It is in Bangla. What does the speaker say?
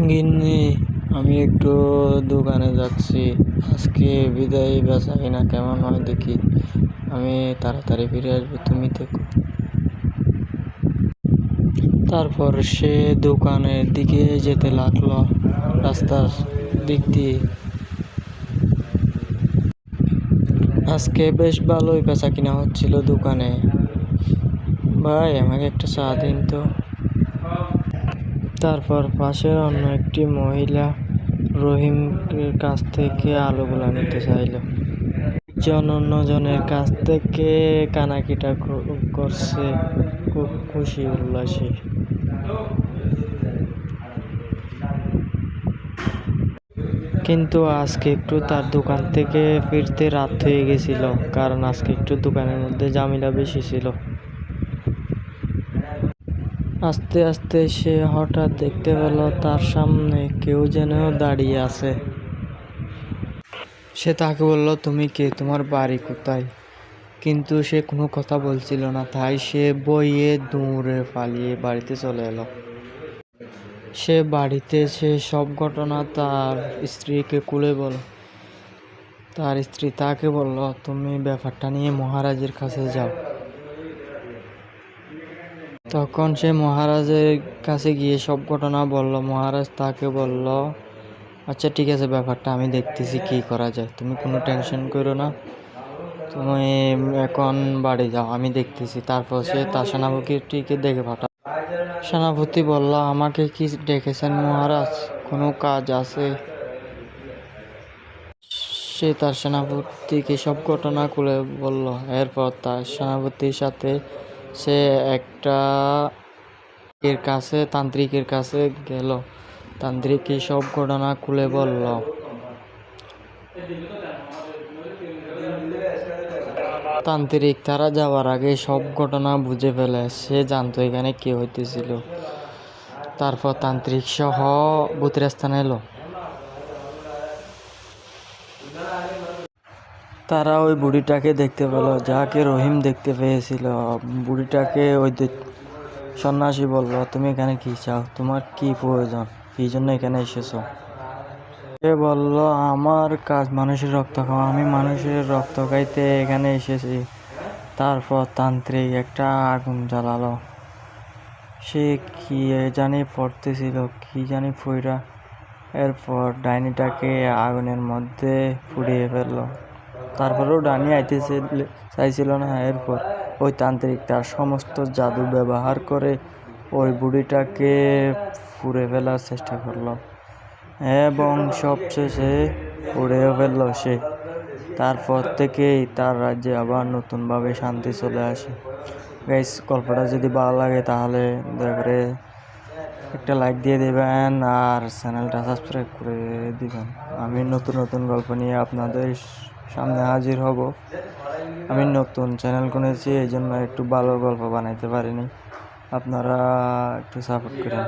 গিন্নি, আমি একটু দোকানে যাচ্ছি। আজকে বিদায় বেচা কিনা কেমন হয় দেখি। আমি তাড়াতাড়ি ফিরে আসবো, তুমি দেখো। তারপর সে দোকানের দিকে যেতে লাগলো, রাস্তার দিক দিয়ে। আজকে বেশ ভালোই বেচা কিনা হচ্ছিল দোকানে। ভাই, আমাকে একটা চা দিন তো। তারপর পাশের অন্য একটি মহিলা রহিমের কাছ থেকে আলুগুলা নিতে চাইল। অন্যজনের কাছ থেকে কানাকিটা করছে, খুব খুশি উল্লাসী। কিন্তু আজকে একটু তার দোকান থেকে ফিরতে রাত হয়ে গেছিল, কারণ আজকে একটু দোকানের মধ্যে ঝামেলা বেশি ছিল। আস্তে আস্তে সে হঠাৎ দেখতে পেল তার সামনে কেউ যেন দাঁড়িয়ে আছে। সে তাকে বলল, তুমি কে, তোমার বাড়ি কোথায়? কিন্তু সে কোনো কথা বলছিল না, তাই সে বইয়ে দৌড়ে পালিয়ে বাড়িতে চলে এলো। সে বাড়িতে এসে সব ঘটনা তার স্ত্রীকে খুলে বলল। তার স্ত্রী তাকে বলল, তুমি ব্যাপারটা নিয়ে মহারাজের কাছে যাও। তখন সে মহারাজের কাছে গিয়ে সব ঘটনা বলল। মহারাজ তাকে বলল, আচ্ছা ঠিক আছে, ব্যাপারটা আমি দেখতেছি কি করা যায়, তুমি কোনো টেনশন করো না, তুমি এখন বাড়ি যাও, আমি দেখতেছি। তারপর সে তার সেনাপতিকে দেখে পাঠায়। সেনাপতি বলল, আমাকে কি ডেকেছেন মহারাজ, কোনো কাজ আছে? সে তার সেনাপতিকে সব ঘটনা খুলে বলল। এরপর তার সেনাপতির সাথে সে একটা তান্ত্রিকের কাছে গেল। তান্ত্রিক সব ঘটনা খুলে বলল। তান্ত্রিক তারা যাওয়ার আগে সব ঘটনা বুঝে ফেলে, সে জানতো এখানে কি হইতেছিল। তারপর তান্ত্রিক সহ ভূতের স্থানে এলো। তারা ওই বুড়িটাকে দেখতে পেল, যাকে রহিম দেখতে পেয়েছিল। বুড়িটাকে ওই সন্ন্যাসী বলল, তুমি এখানে কি চাও, তোমার কি প্রয়োজন, কি জন্য এখানে এসেছো? সে বলল, আমার কাজ মানুষের রক্ত খাওয়া, আমি মানুষের রক্ত খাইতে এখানে এসেছি। তারপর তান্ত্রিক একটা আগুন জ্বালালো। সে কি জানি পড়তেছিল, কি জানি ফুইরা। এরপর ডাইনিটাকে আগুনের মধ্যে পুড়িয়ে ফেললো। তারপরেও ডাইনি আইতেছে চাইছিল না। এরপর ওই তান্ত্রিক তার সমস্ত জাদু ব্যবহার করে ওই বুড়িটাকে পুড়ে ফেলার চেষ্টা করলো এবং সবশেষে পুড়েও ফেললো সে। তারপর থেকেই তার রাজ্যে আবার নতুনভাবে শান্তি চলে আসে। গাইস, গল্পটা যদি ভালো লাগে তাহলে দয়া করে একটা লাইক দিয়ে দেবেন আর চ্যানেলটা সাবস্ক্রাইব করে দিবেন। আমি নতুন নতুন গল্প নিয়ে আপনাদের সামনে হাজির হব। আমি নতুন চ্যানেল খুলেছি, এই জন্য একটু ভালো গল্প বানাইতে পারিনি, আপনারা একটু সাপোর্ট করেন।